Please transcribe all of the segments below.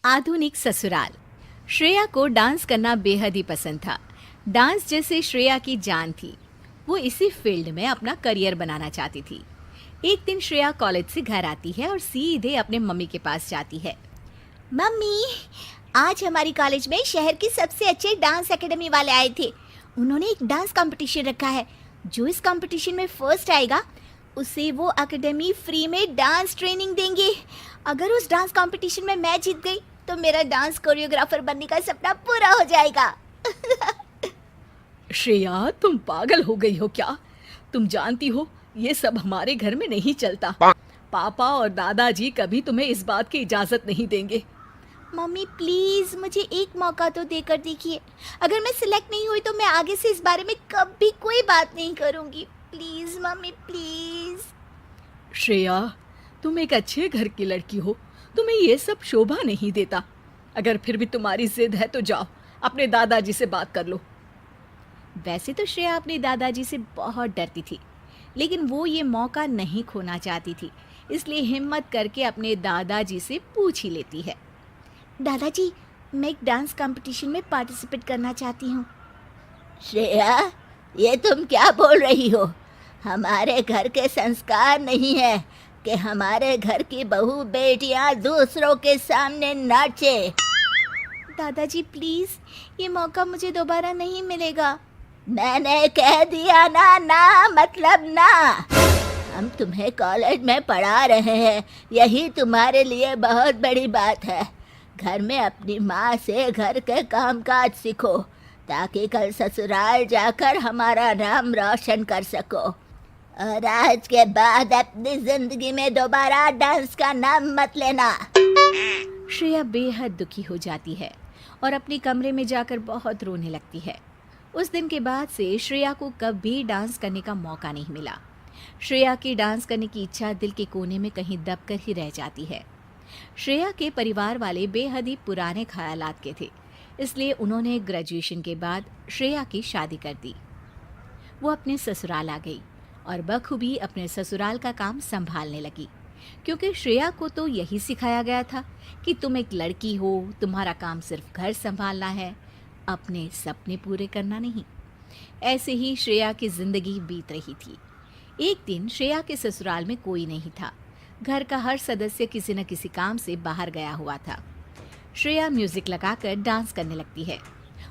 आधुनिक ससुराल। श्रेया को डांस करना बेहद ही पसंद था। डांस जैसे श्रेया की जान थी। वो इसी फील्ड में अपना करियर बनाना चाहती थी। एक दिन श्रेया कॉलेज से घर आती है और सीधे अपने मम्मी के पास जाती है। मम्मी, आज हमारी कॉलेज में शहर की सबसे अच्छे डांस एकेडमी वाले आए थे। उन्होंने एक डांस कंपटीशन रखा है। जो इस कंपटीशन में फर्स्ट आएगा उसे वो एकेडमी फ्री में डांस ट्रेनिंग देंगे। अगर उस डांस कंपटीशन में मैं जीत गई तो मेरा डांस कोरियोग्राफर बनने का सपना पूरा हो जाएगा। श्रेया, तुम पागल हो गई हो क्या? तुम जानती हो ये सब हमारे घर में नहीं चलता। पापा और दादाजी कभी तुम्हें इस बात की इजाजत नहीं देंगे। मम्मी प्लीज मुझे एक मौका तो देकर देखिए। अगर मैं सिलेक्ट नहीं हुई तो मैं आगे से इस बारे में कभी कोई बात नहीं करूंगी। Please mummy please. श्रेया, तुम एक अच्छे घर की लड़की हो, तुम्हें ये सब शोभा नहीं देता। अगर फिर भी तुम्हारी जिद है तो जाओ अपने दादाजी से बात कर लो। वैसे तो श्रेया अपने दादाजी से बहुत डरती थी, लेकिन वो ये मौका नहीं खोना चाहती थी, इसलिए हिम्मत करके अपने दादाजी से पूछ ही लेती है। दादाजी, मैं एक डांस कंपटीशन में पार्टिसिपेट करना चाहती हूँ। श्रेया, ये तुम क्या बोल रही हो? हमारे घर के संस्कार नहीं है कि हमारे घर की बहू बेटियां दूसरों के सामने नाचे। दादाजी प्लीज, ये मौका मुझे दोबारा नहीं मिलेगा। मैंने कह दिया ना, ना मतलब ना। हम तुम्हें कॉलेज में पढ़ा रहे हैं, यही तुम्हारे लिए बहुत बड़ी बात है। घर में अपनी माँ से घर के कामकाज सीखो ताकि कल ससुराल जाकर हमारा नाम रोशन कर सको। और आज के बाद अपनी जिंदगी में दोबारा डांस का नाम मत लेना। श्रेया बेहद दुखी हो जाती है और अपने कमरे में जाकर बहुत रोने लगती है। उस दिन के बाद से श्रेया को कभी डांस करने का मौका नहीं मिला। श्रेया की डांस करने की इच्छा दिल के कोने में कहीं दबकर ही रह जाती है। श्रेया के परिवार वाले बेहद ही पुराने ख्यालात के थे, इसलिए उन्होंने ग्रेजुएशन के बाद श्रेया की शादी कर दी। वो अपने ससुराल आ गई और बखूबी अपने ससुराल का काम संभालने लगी, क्योंकि श्रेया को तो यही सिखाया गया था कि तुम एक लड़की हो, तुम्हारा काम सिर्फ घर संभालना है, अपने सपने पूरे करना नहीं। ऐसे ही श्रेया की जिंदगी बीत रही थी। एक दिन श्रेया के ससुराल में कोई नहीं था। घर का हर सदस्य किसी न किसी काम से बाहर गया हुआ था। श्रेया म्यूजिक लगाकर डांस करने लगती है।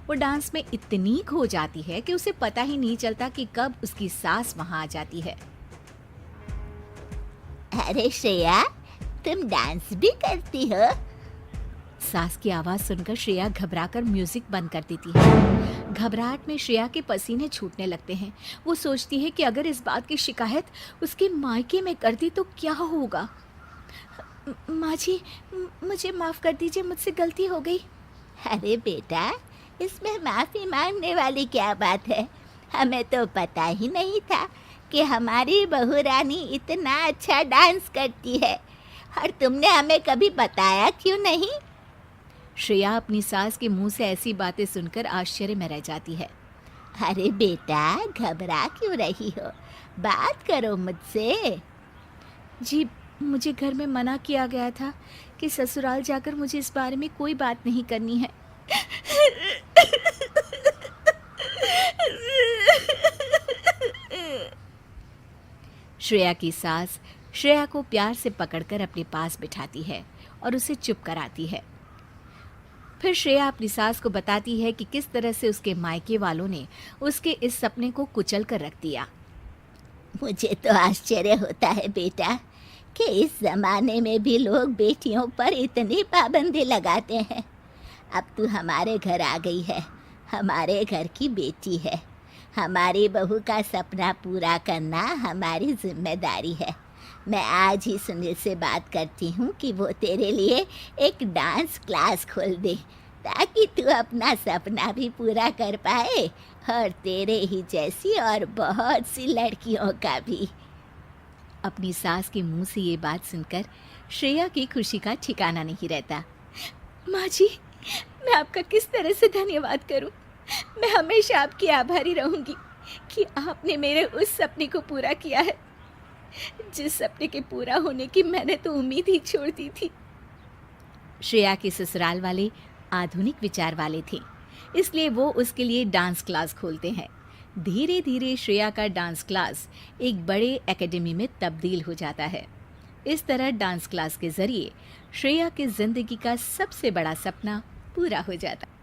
वो डांस में इतनी खो जाती है कि उसे पता ही नहीं चलता कि कब उसकी सास वहां आ जाती है। अरे श्रेया, तुम डांस भी करती हो? सास की आवाज सुनकर श्रेया घबराकर म्यूजिक बंद कर देती है। घबराहट में श्रेया के पसीने छूटने लगते हैं। वो सोचती है कि अगर इस बात की शिकायत उसके मायके में कर दी तो क्या होगा। माँ जी, मुझे माफ़ कर दीजिए, मुझसे गलती हो गई। अरे बेटा, इसमें माफ़ी मांगने वाली क्या बात है? हमें तो पता ही नहीं था कि हमारी बहू रानी इतना अच्छा डांस करती है, और तुमने हमें कभी बताया क्यों नहीं? श्रेया अपनी सास के मुंह से ऐसी बातें सुनकर आश्चर्य में रह जाती है। अरे बेटा, घबरा क्यों रही हो? बात करो मुझसे। जी, मुझे घर में मना किया गया था कि ससुराल जाकर मुझे इस बारे में कोई बात नहीं करनी है। श्रेया की सास श्रेया को प्यार से पकड़कर अपने पास बिठाती है और उसे चुप कराती है। फिर श्रेया अपनी सास को बताती है कि किस तरह से उसके मायके वालों ने उसके इस सपने को कुचल कर रख दिया। मुझे तो आश्चर्य होता है बेटा कि इस ज़माने में भी लोग बेटियों पर इतनी पाबंदी लगाते हैं। अब तू हमारे घर आ गई है, हमारे घर की बेटी है। हमारी बहू का सपना पूरा करना हमारी जिम्मेदारी है। मैं आज ही सुनील से बात करती हूँ कि वो तेरे लिए एक डांस क्लास खोल दे, ताकि तू अपना सपना भी पूरा कर पाए और तेरे ही जैसी और बहुत सी लड़कियों का भी। अपनी सास के मुंह से ये बात सुनकर श्रेया की खुशी का ठिकाना नहीं रहता। माँ जी, मैं आपका किस तरह से धन्यवाद करूं? मैं हमेशा आपकी आभारी रहूंगी कि आपने मेरे उस सपने को पूरा किया है, जिस सपने के पूरा होने की मैंने तो उम्मीद ही छोड़ दी थी। श्रेया के ससुराल वाले आधुनिक विचार वाले थे, इसलिए वो उसके लिए डांस क्लास खोलते हैं। धीरे धीरे श्रेया का डांस क्लास एक बड़े एकेडमी में तब्दील हो जाता है। इस तरह डांस क्लास के जरिए श्रेया की जिंदगी का सबसे बड़ा सपना पूरा हो जाता है।